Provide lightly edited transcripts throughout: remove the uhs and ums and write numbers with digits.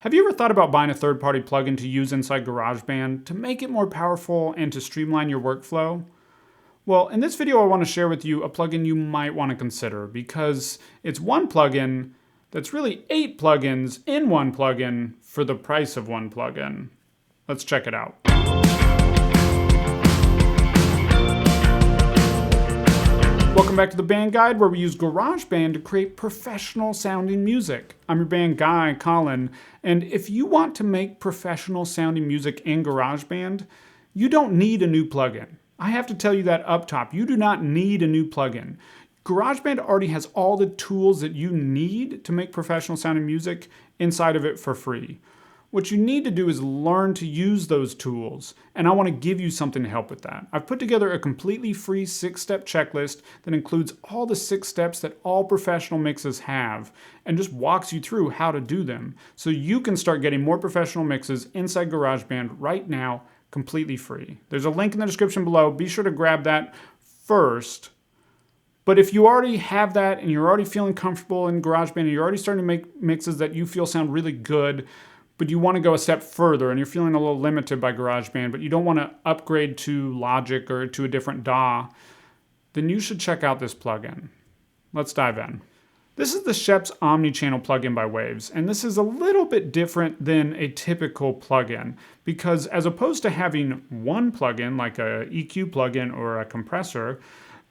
Have you ever thought about buying a third-party plugin to use inside GarageBand to make it more powerful and to streamline your workflow? Well, in this video I want to share with you a plugin you might want to consider because it's one plugin that's really 8 plugins in one plugin for the price of one plugin. Let's check it out. Welcome back to the Band Guide, where we use GarageBand to create professional sounding music. I'm your band guy, Colin, and if you want to make professional sounding music in GarageBand, you don't need a new plugin. I have to tell you that up top. You do not need a new plugin. GarageBand already has all the tools that you need to make professional sounding music inside of it for free. What you need to do is learn to use those tools, and I want to give you something to help with that. I've put together a completely free 6-step checklist that includes all the 6 steps that all professional mixes have and just walks you through how to do them so you can start getting more professional mixes inside GarageBand right now, completely free. There's a link in the description below. Be sure to grab that first. But if you already have that and you're already feeling comfortable in GarageBand and you're already starting to make mixes that you feel sound really good, but you want to go a step further and you're feeling a little limited by GarageBand, but you don't want to upgrade to Logic or to a different DAW, then you should check out this plugin. Let's dive in. This is the Scheps Omni channel plugin by Waves, and this is a little bit different than a typical plugin because as opposed to having one plugin like a EQ plugin or a compressor,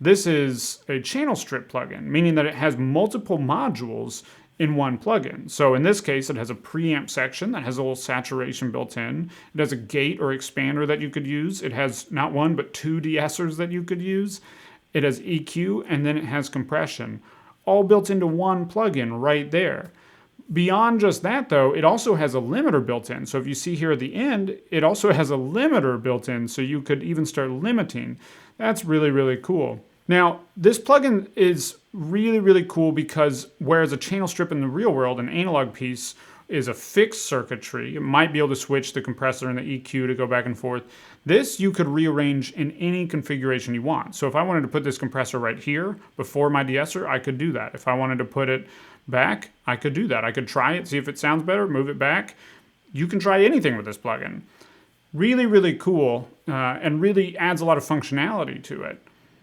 this is a channel strip plugin, meaning that it has multiple modules in one plugin. So in this case, it has a preamp section that has a little saturation built in. It has a gate or expander that you could use. It has not one, but 2 de-essers that you could use. It has EQ, and then it has compression, all built into one plugin right there. Beyond just that though, it also has a limiter built in. So if you see here at the end, it also has a limiter built in, so you could even start limiting. That's really, really cool. Now, this plugin is really, really cool because whereas a channel strip in the real world, an analog piece, is a fixed circuitry, it might be able to switch the compressor and the EQ to go back and forth. This you could rearrange in any configuration you want. So if I wanted to put this compressor right here before my de-esser, I could do that. If I wanted to put it back, I could do that. I could try it, see if it sounds better, move it back. You can try anything with this plugin. Really, really cool, and really adds a lot of functionality to it.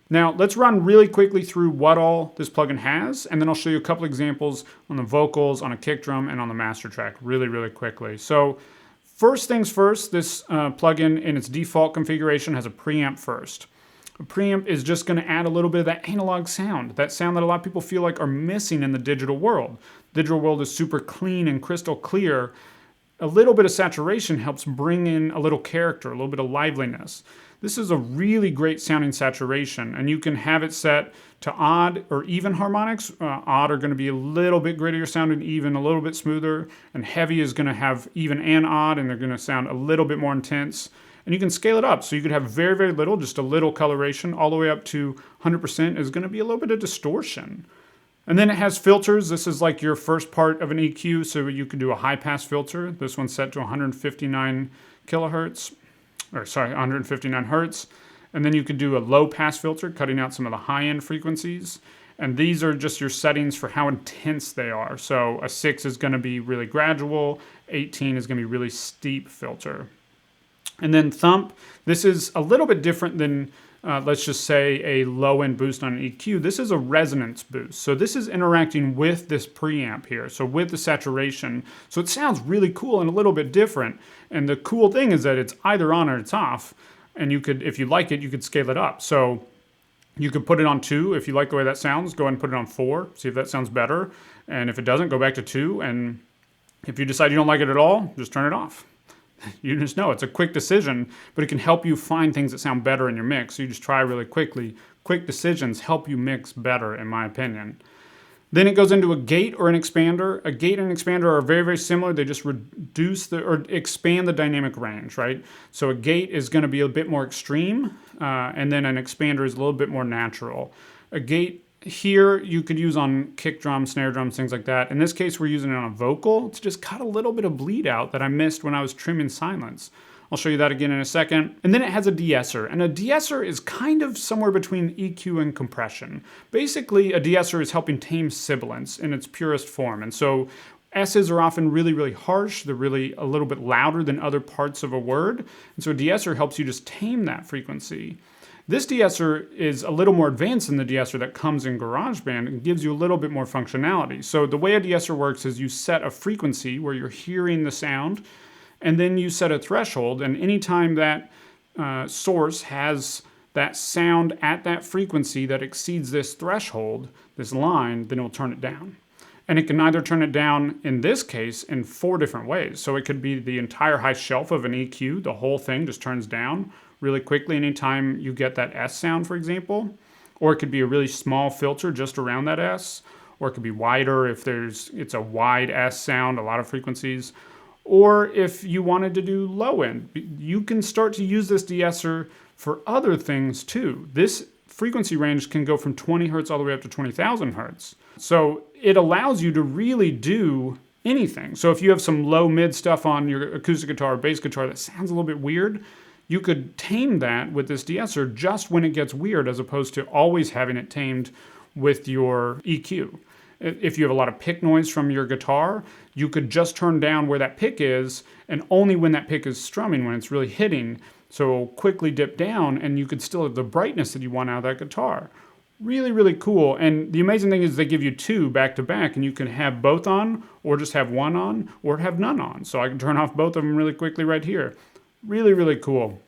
Now, let's run really quickly through what all this plugin has, and then I'll show you a couple examples on the vocals, on a kick drum, and on the master track really, really quickly. So first things first, this plugin in its default configuration has a preamp first. A preamp is just going to add a little bit of that analog sound, that sound that a lot of people feel like are missing in the digital world. The digital world is super clean and crystal clear. A little bit of saturation helps bring in a little character, a little bit of liveliness. This is a really great sounding saturation, and you can have it set to odd or even harmonics. Odd are going to be a little bit grittier sounding, even a little bit smoother, and heavy is going to have even and odd, and they're going to sound a little bit more intense. And you can scale it up, so you could have very, very little, just a little coloration, all the way up to 100% is going to be a little bit of distortion. And then it has filters. This is like your first part of an EQ, so you can do a high pass filter. This one's set to 159 kilohertz. 159 hertz. And then you could do a low pass filter, cutting out some of the high end frequencies. And these are just your settings for how intense they are. So a 6 is going to be really gradual, 18 is going to be really steep filter. And then thump, this is a little bit different than let's just say a low end boost on an EQ. This is a resonance boost. So this is interacting with this preamp here, so with the saturation. So it sounds really cool and a little bit different. And the cool thing is that it's either on or it's off. And you could, if you like it, you could scale it up. So you could put it on 2. If you like the way that sounds, go ahead and put it on 4. See if that sounds better. And if it doesn't, go back to 2. And if you decide you don't like it at all, just turn it off. You just know it's a quick decision, but it can help you find things that sound better in your mix. So you just try really quickly. Quick decisions help you mix better, in my opinion. Then it goes into a gate or an expander. A gate and an expander are very, very similar. They just reduce or expand the dynamic range, right? So a gate is going to be a bit more extreme, and then an expander is a little bit more natural. A gate here you could use on kick drums, snare drums, things like that. In this case, we're using it on a vocal to just cut a little bit of bleed out that I missed when I was trimming silence. I'll show you that again in a second. And then it has a de-esser, and a de-esser is kind of somewhere between EQ and compression. Basically, a de-esser is helping tame sibilance in its purest form. And so S's are often really, really harsh. They're really a little bit louder than other parts of a word. And so a de-esser helps you just tame that frequency. This de-esser is a little more advanced than the de-esser that comes in GarageBand and gives you a little bit more functionality. So the way a de-esser works is you set a frequency where you're hearing the sound, and then you set a threshold, and anytime that source has that sound at that frequency that exceeds this threshold, this line, then it will turn it down. And it can either turn it down, in this case, in 4 different ways. So it could be the entire high shelf of an EQ, the whole thing just turns down really quickly anytime you get that S sound, for example. Or it could be a really small filter just around that S. Or it could be wider if it's a wide S sound, a lot of frequencies. Or if you wanted to do low end, you can start to use this de-esser for other things too. This frequency range can go from 20 hertz all the way up to 20,000 hertz. So it allows you to really do anything. So if you have some low mid stuff on your acoustic guitar or bass guitar that sounds a little bit weird, you could tame that with this de-esser just when it gets weird, as opposed to always having it tamed with your EQ. If you have a lot of pick noise from your guitar, you could just turn down where that pick is, and only when that pick is strumming, when it's really hitting, so quickly dip down, and you could still have the brightness that you want out of that guitar. Really, really cool. And the amazing thing is they give you 2 back to back, and you can have both on, or just have one on, or have none on. So I can turn off both of them really quickly right here. Really, really cool.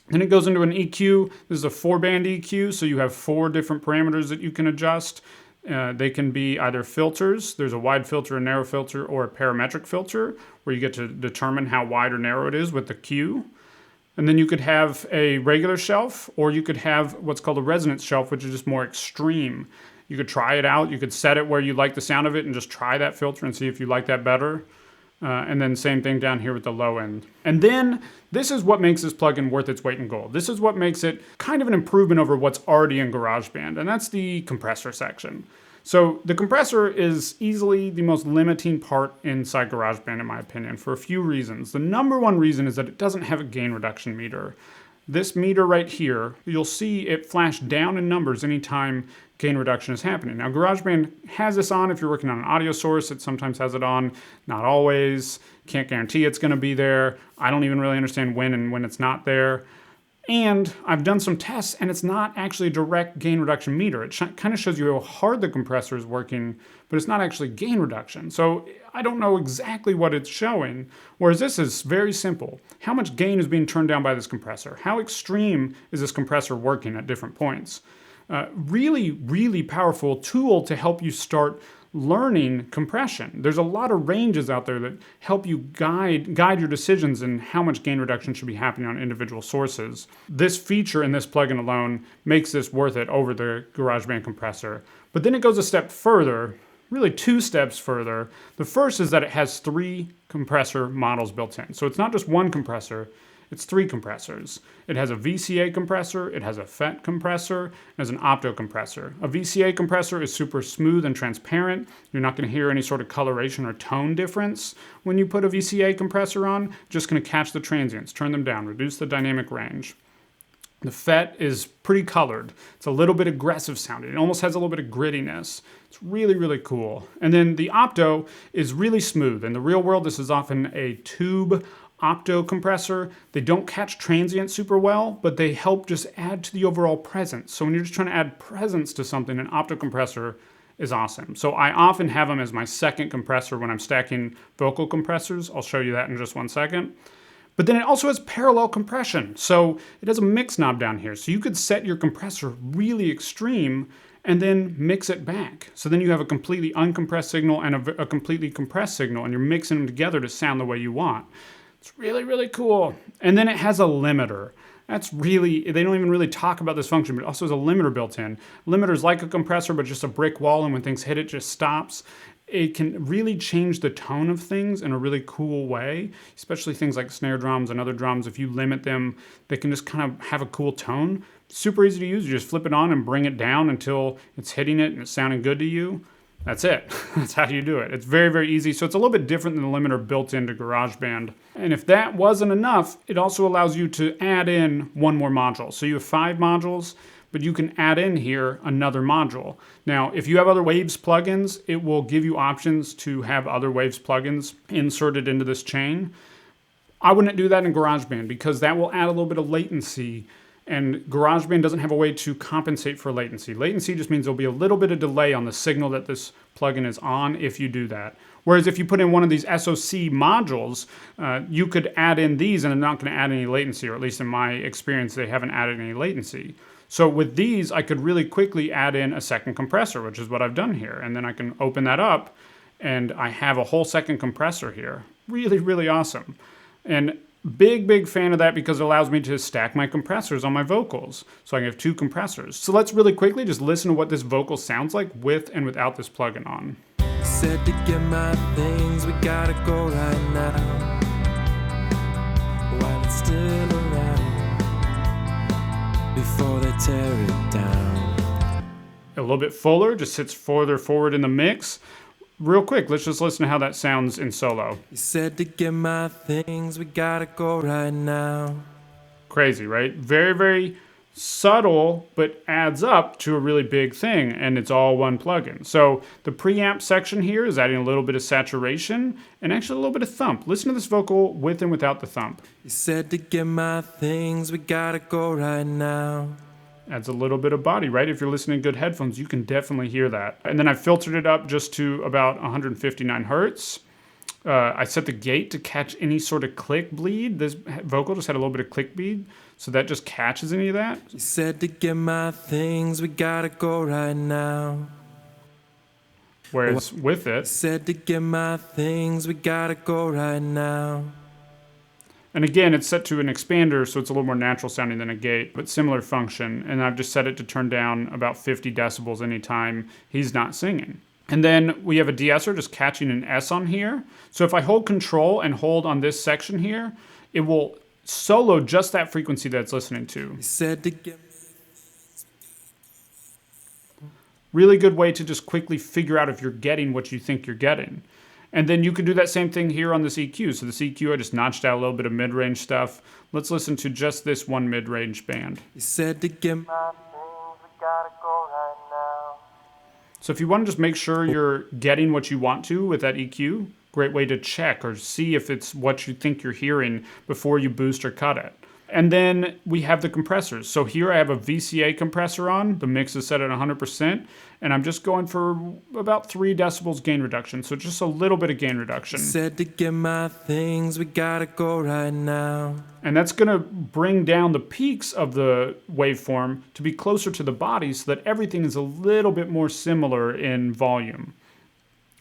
Then it goes into an EQ. This is a 4-band EQ, so you have 4 different parameters that you can adjust. They can be either filters. There's a wide filter, a narrow filter, or a parametric filter, where you get to determine how wide or narrow it is with the Q. And then you could have a regular shelf, or you could have what's called a resonance shelf, which is just more extreme. You could try it out. You could set it where you like the sound of it and just try that filter and see if you like that better. And then same thing down here with the low end. And then this is what makes this plugin worth its weight in gold. This is what makes it kind of an improvement over what's already in GarageBand, and that's the compressor section. So the compressor is easily the most limiting part inside GarageBand, in my opinion, for a few reasons. The number one reason is that it doesn't have a gain reduction meter. This meter right here, you'll see it flash down in numbers anytime gain reduction is happening. Now, GarageBand has this on if you're working on an audio source. It sometimes has it on, not always. Can't guarantee it's going to be there. I don't even really understand when and when it's not there. And I've done some tests, and it's not actually a direct gain reduction meter. It kind of shows you how hard the compressor is working, but it's not actually gain reduction. So I don't know exactly what it's showing, whereas this is very simple. How much gain is being turned down by this compressor? How extreme is this compressor working at different points? Really, really powerful tool to help you start learning compression. There's a lot of ranges out there that help you guide your decisions in how much gain reduction should be happening on individual sources. This feature in this plugin alone makes this worth it over the GarageBand compressor. But then it goes a step further, really 2 steps further. The first is that it has 3 compressor models built in. So it's not just one compressor, it's 3 compressors. It has a VCA compressor, it has a FET compressor, and it has an opto compressor. A VCA compressor is super smooth and transparent. You're not going to hear any sort of coloration or tone difference when you put a VCA compressor on. Just going to catch the transients, turn them down, reduce the dynamic range. The FET is pretty colored. It's a little bit aggressive sounding. It almost has a little bit of grittiness. It's really, really cool. And then the opto is really smooth. In the real world, this is often a tube opto compressor. They don't catch transients super well, but they help just add to the overall presence. So when you're just trying to add presence to something, an opto compressor is awesome. So I often have them as my second compressor when I'm stacking vocal compressors. I'll show you that in just one second. But then it also has parallel compression. So it has a mix knob down here. So you could set your compressor really extreme and then mix it back. So then you have a completely uncompressed signal and a completely compressed signal, and you're mixing them together to sound the way you want. It's really, really cool. And then it has a limiter. That's really, they don't even really talk about this function, but it also has a limiter built in. Limiter is like a compressor, but just a brick wall, and when things hit it, just stops. It can really change the tone of things in a really cool way, especially things like snare drums and other drums. If you limit them, they can just kind of have a cool tone. Super easy to use. You just flip it on and bring it down until it's hitting it and it's sounding good to you. That's it. That's how you do it. It's very, very easy. So it's a little bit different than the limiter built into GarageBand. And if that wasn't enough, it also allows you to add in one more module. So you have 5 modules, but you can add in here another module. Now, if you have other Waves plugins, it will give you options to have other Waves plugins inserted into this chain. I wouldn't do that in GarageBand because that will add a little bit of latency, and GarageBand doesn't have a way to compensate for latency. Latency just means there'll be a little bit of delay on the signal that this plugin is on if you do that. Whereas if you put in one of these SOC modules, you could add in these and they're not going to add any latency, or at least in my experience, they haven't added any latency. So with these, I could really quickly add in a second compressor, which is what I've done here. And then I can open that up and I have a whole second compressor here. Really, really awesome. And big fan of that because it allows me to stack my compressors on my vocals. So I can have two compressors. So let's really quickly just listen to what this vocal sounds like with and without this plugin on. Said to get my things, we gotta go right now. While it's still around, before they tear it down. A little bit fuller, just sits further forward in the mix. Real quick, let's just listen to how that sounds in solo. You said to get my things, we gotta go right now. Crazy, right? Very subtle, but adds up to a really big thing, and it's all one plugin. So the preamp section here is adding a little bit of saturation and actually a little bit of thump. Listen to this vocal with and without the thump. You said to get my things, we gotta go right now. Adds a little bit of body, right? If you're listening to good headphones, you can definitely hear that. And then I filtered it up just to about 159 hertz. I set the gate to catch any sort of click bleed. This vocal just had a little bit of click bleed, so that just catches any of that. You said to get my things, we gotta go right now. Whereas with You it, said to get my things, we gotta go right now. and again, it's set to an expander, so it's a little more natural sounding than a gate, but similar function. And I've just set it to turn down about 50 decibels anytime he's not singing. And then we have a de-esser just catching an S on here. So if I hold control and hold on this section here, it will solo just that frequency that it's listening to. You said to get Really good way to just quickly figure out if you're getting what you think you're getting. And then you could do that same thing here on this EQ. So this EQ, I just notched out a little bit of mid-range stuff. Let's listen to just this one mid-range band. You said to get my things, we gotta go right now. So if you want to just make sure you're getting what you want to with that EQ, great way to check or see if it's what you think you're hearing before you boost or cut it. And then we have the compressors. So here I have a VCA compressor on. The mix is set at 100%. And I'm just going for about 3 decibels gain reduction. So just a little bit of gain reduction. Said to get my things, we gotta go right now. And that's going to bring down the peaks of the waveform to be closer to the body so that everything is a little bit more similar in volume.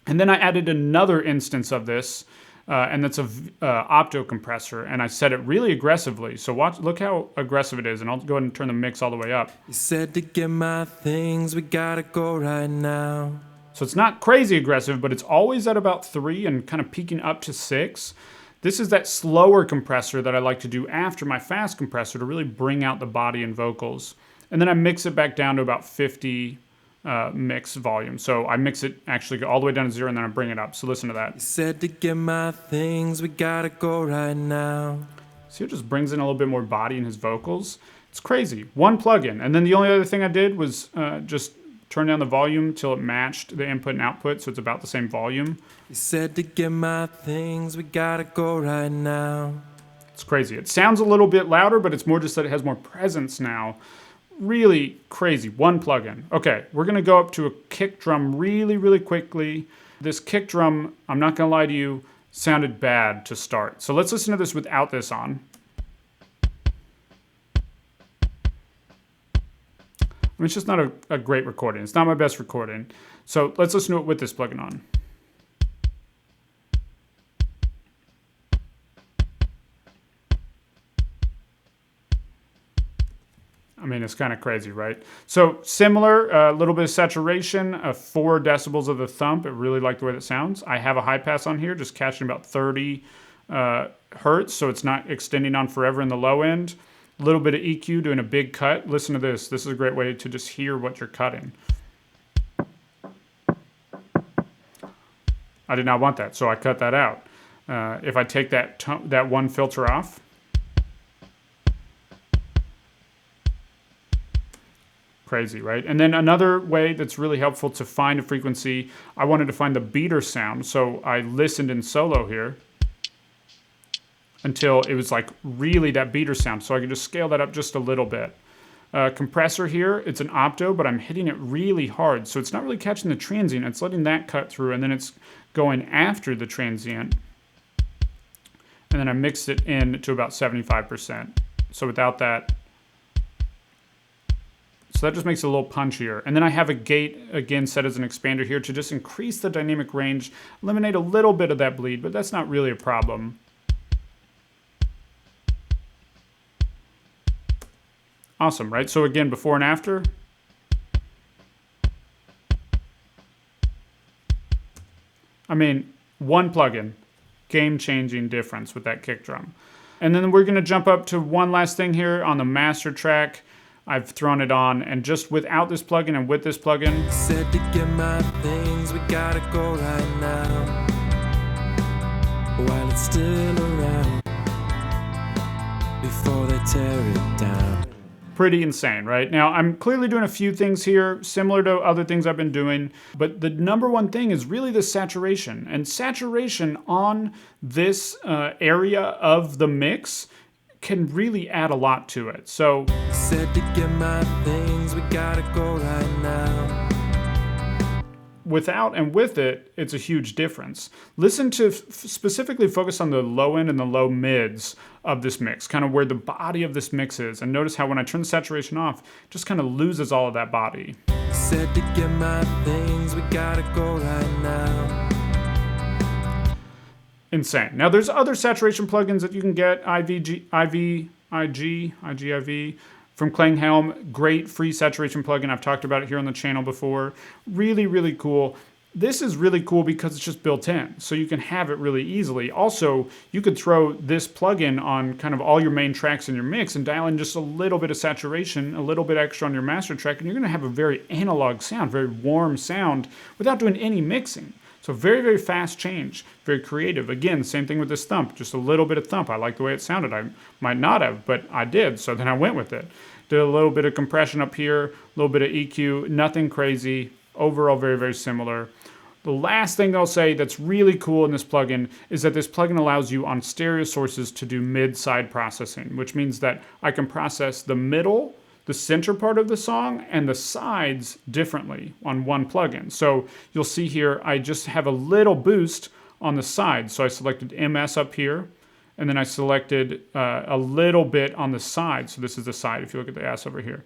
And then I added another instance of this, and that's a opto compressor, and I set it really aggressively. So look how aggressive it is, and I'll go ahead and turn the mix all the way up. You said to get my things, we gotta go right now. So it's not crazy aggressive, but it's always at about 3 and kind of peaking up to 6. This is that slower compressor that I like to do after my fast compressor to really bring out the body and vocals. And then I mix it back down to about 50 mix volume. So I mix it actually all the way down to 0 and then I bring it up. So listen to that. You said to get my things, we gotta go right now. See, it just brings in a little bit more body in his vocals. It's crazy. One plugin. And then the only other thing I did was just turn down the volume till it matched the input and output, so it's about the same volume. You said to get my things, we gotta go right now. It's crazy. It sounds a little bit louder, but it's more just that it has more presence now. Really crazy. One plugin. Okay, we're going to go up to a kick drum really quickly. This kick drum, I'm not going to lie to you, sounded bad to start. So let's listen to this without this on. I mean, it's just not a great recording. It's not my best recording. So let's listen to it with this plugin on. I mean, it's kind of crazy, right? So similar, a little bit of saturation, 4 decibels of the thump. I really like the way that sounds. I have a high pass on here, just catching about 30 hertz, so it's not extending on forever in the low end. A little bit of EQ, doing a big cut. Listen to this. This is a great way to just hear what you're cutting. I did not want that, so I cut that out. If I take that one filter off, Crazy, right? And then another way that's really helpful to find a frequency, I wanted to find the beater sound. So I listened in solo here until it was like really that beater sound. So I could just scale that up just a little bit. Compressor here, it's an opto, but I'm hitting it really hard. So it's not really catching the transient. It's letting that cut through, and then it's going after the transient. And then I mixed it in to about 75%. So without that, so that just makes it a little punchier. And then I have a gate, again, set as an expander here to just increase the dynamic range, eliminate a little bit of that bleed, but that's not really a problem. Awesome, right? So again, before and after. I mean, one plugin, game-changing difference with that kick drum. And then we're gonna jump up to one last thing here on the master track. I've thrown it on, and just without this plugin and with this plugin. Said to get my things, we gotta go right now. While it's still around, before they tear it down. Pretty insane, right? Now, I'm clearly doing a few things here, similar to other things I've been doing, but the number one thing is really the saturation. And saturation on this area of the mix can really add a lot to it. So, said to get my things, we gotta go right now. Without and with it, it's a huge difference. Listen to specifically focus on the low end and the low mids of this mix, kind of where the body of this mix is. And notice how when I turn the saturation off, it just kind of loses all of that body. Said to get my things, we gotta go right now. Insane. Now there's other saturation plugins that you can get, IGIV, from Klanghelm. Great free saturation plugin. I've talked about it here on the channel before. Really, really cool. This is really cool because it's just built in, so you can have it really easily. Also, you could throw this plugin on kind of all your main tracks in your mix and dial in just a little bit of saturation, a little bit extra on your master track, and you're gonna have a very analog sound, very warm sound without doing any mixing. So very, very fast change, very creative. Again, same thing with this thump, just a little bit of thump. I like the way it sounded. I might not have, but I did, so then I went with it. Did a little bit of compression up here, a little bit of EQ, nothing crazy. Overall, very, very similar. The last thing I'll say that's really cool in this plugin is that this plugin allows you on stereo sources to do mid-side processing, which means that I can process the middle, the center part of the song, and the sides differently on one plugin. So you'll see here, I just have a little boost on the side. So I selected MS up here, and then I selected a little bit on the side. So this is the side, if you look at the S over here.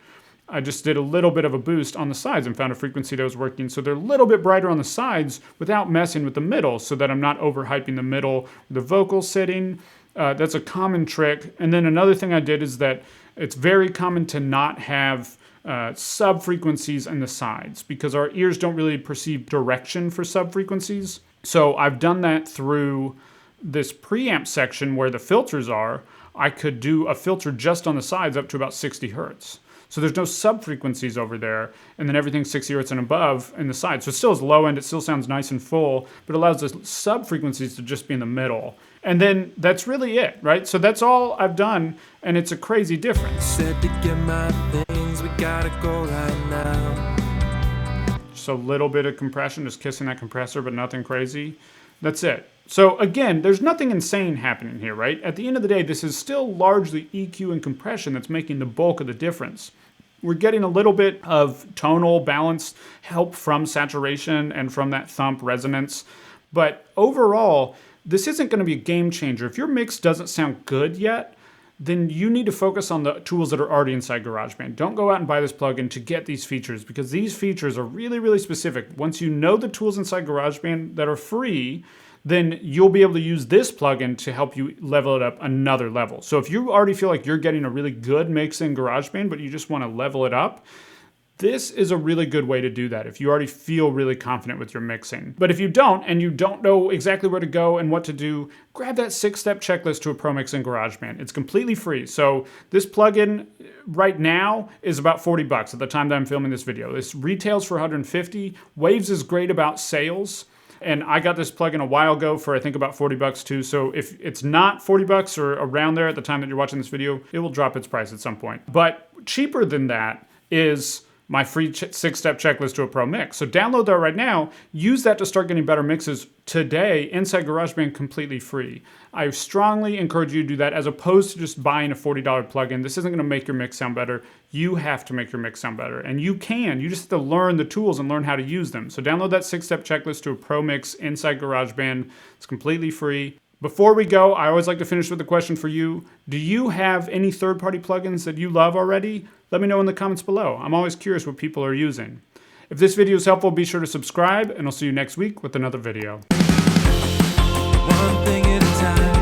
I just did a little bit of a boost on the sides and found a frequency that was working. So they're a little bit brighter on the sides without messing with the middle, so that I'm not overhyping the middle, the vocal sitting. That's a common trick. And then another thing I did is that it's very common to not have sub-frequencies in the sides because our ears don't really perceive direction for sub-frequencies. So I've done that through this preamp section where the filters are. I could do a filter just on the sides up to about 60 hertz. So there's no sub-frequencies over there, and then everything's 60 hertz and above in the side. So it still is low end, it still sounds nice and full, but it allows the sub-frequencies to just be in the middle. And then that's really it, right? So that's all I've done, and it's a crazy difference. Said to get my things, we gotta go right now. Just a little bit of compression, just kissing that compressor, but nothing crazy. That's it. So again, there's nothing insane happening here, right? At the end of the day, this is still largely EQ and compression that's making the bulk of the difference. We're getting a little bit of tonal balance help from saturation and from that thump resonance. But overall, this isn't going to be a game changer. If your mix doesn't sound good yet, then you need to focus on the tools that are already inside GarageBand. Don't go out and buy this plugin to get these features because these features are really, really specific. Once you know the tools inside GarageBand that are free, then you'll be able to use this plugin to help you level it up another level. So if you already feel like you're getting a really good mix in GarageBand, but you just want to level it up, this is a really good way to do that if you already feel really confident with your mixing. But if you don't, and you don't know exactly where to go and what to do, grab that 6-step checklist to a pro mix in GarageBand. It's completely free. So this plugin right now is about 40 bucks at the time that I'm filming this video. This retails for 150. Waves is great about sales. And I got this plugin a while ago for I think about 40 bucks too. So if it's not 40 bucks or around there at the time that you're watching this video, it will drop its price at some point. But cheaper than that is my free 6-step checklist to a pro mix. So download that right now. Use that to start getting better mixes today inside GarageBand completely free. I strongly encourage you to do that as opposed to just buying a $40 plugin. This isn't going to make your mix sound better. You have to make your mix sound better. And you can. You just have to learn the tools and learn how to use them. So download that 6-step checklist to a pro mix inside GarageBand. It's completely free. Before we go, I always like to finish with a question for you. Do you have any third-party plugins that you love already? Let me know in the comments below. I'm always curious what people are using. If this video is helpful, be sure to subscribe, and I'll see you next week with another video. One thing at a time.